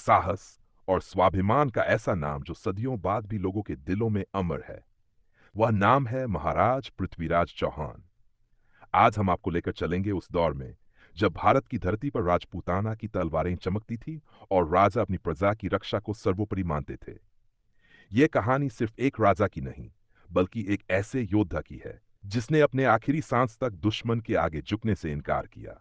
साहस और स्वाभिमान का ऐसा नाम जो सदियों बाद भी लोगों के दिलों में अमर है। वह नाम है महाराज पृथ्वीराज चौहान। आज हम आपको लेकर चलेंगे उस दौर में जब भारत की धरती पर राजपूताना की तलवारें चमकती थी और राजा अपनी प्रजा की रक्षा को सर्वोपरि मानते थे। यह कहानी सिर्फ एक राजा की नहीं, बल्कि एक ऐसे योद्धा की है जिसने अपने आखिरी सांस तक दुश्मन के आगे झुकने से इनकार किया।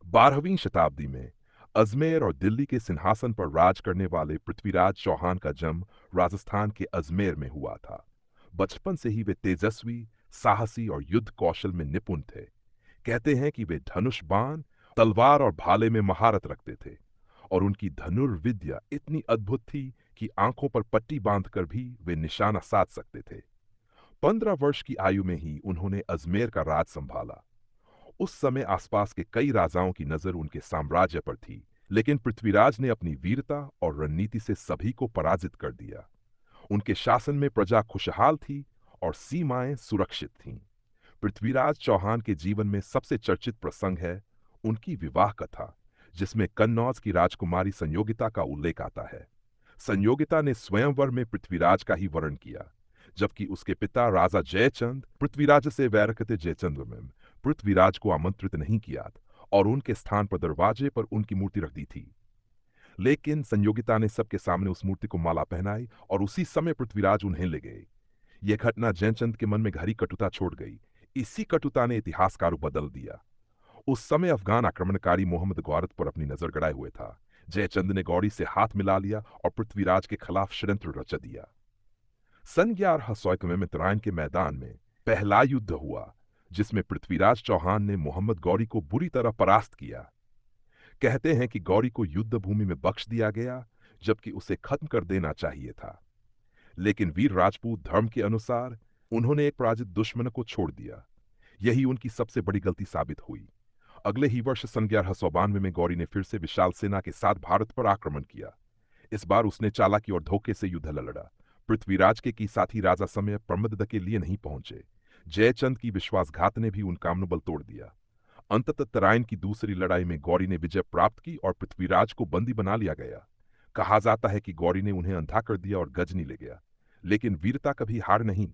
12वीं शताब्दी में अजमेर और दिल्ली के सिंहासन पर राज करने वाले पृथ्वीराज चौहान का जन्म राजस्थान के अजमेर में हुआ था। बचपन से ही वे तेजस्वी, साहसी और युद्ध कौशल में निपुण थे। कहते हैं कि वे धनुष बाण, तलवार और भाले में महारत रखते थे और उनकी धनुर्विद्या इतनी अद्भुत थी कि आंखों पर पट्टी बांधकर भी वे निशाना साध सकते थे। 15 वर्ष की आयु में ही उन्होंने अजमेर का राज संभाला। उस समय आसपास के कई राजाओं की नजर उनके साम्राज्य पर थी, लेकिन पृथ्वीराज ने अपनी वीरता और रणनीति से सभी को पराजित कर दिया। उनके शासन में प्रजा खुशहाल थी और सीमाएं सुरक्षित थीं। पृथ्वीराज चौहान के जीवन में सबसे चर्चित प्रसंग है उनकी विवाह कथा, जिसमें कन्नौज की राजकुमारी संयोगिता का उल्लेख आता है। संयोगिता ने स्वयंवर में पृथ्वीराज का ही वर्ण किया, जबकि उसके पिता राजा जयचंद पृथ्वीराज से वैर रखते जयचंद्र में पृथ्वीराज को आमंत्रित नहीं किया और उनके स्थान पर दरवाजे पर उनकी मूर्ति रख दी थी। लेकिन संयोगिता ने सबके सामने उस मूर्ति को माला पहनाई और उसी समय पृथ्वीराज उन्हें ले गए। यह घटना जयचंद के मन में गहरी कटुता छोड़ गई। इसी कटुता ने इतिहासकार को बदल दिया। उस समय अफगान आक्रमणकारी मोहम्मद गौरत पर अपनी नजर गड़ाए हुए था। जयचंद ने गौरी से हाथ मिला लिया और पृथ्वीराज के खिलाफ षड्यंत्र रच दिया। सन 1100 में मित्रान के मैदान में पहला युद्ध हुआ, जिसमें पृथ्वीराज चौहान ने मोहम्मद गौरी को बुरी तरह परास्त किया। कहते हैं कि गौरी को युद्ध भूमि में बख्श दिया गया, जबकि उसे खत्म कर देना चाहिए था। लेकिन वीर राजपूत धर्म के अनुसार उन्होंने एक पराजित दुश्मन को छोड़ दिया। यही उनकी सबसे बड़ी गलती साबित हुई। अगले ही वर्ष सन 1192 में गौरी ने फिर से विशाल सेना के साथ भारत पर आक्रमण किया। इस बार उसने चालाकी और धोखे से युद्ध लड़ा। पृथ्वीराज के साथी राजा समय प्रमदद के लिए नहीं पहुंचे। जयचंद की विश्वासघात ने भी उनका मनोबल तोड़ दिया। अंततः तराइन की दूसरी लड़ाई में गौरी ने विजय प्राप्त की और पृथ्वीराज को बंदी बना लिया गया। कहा जाता है कि गौरी ने उन्हें अंधा कर दिया और गजनी ले गया, लेकिन वीरता कभी हार नहीं।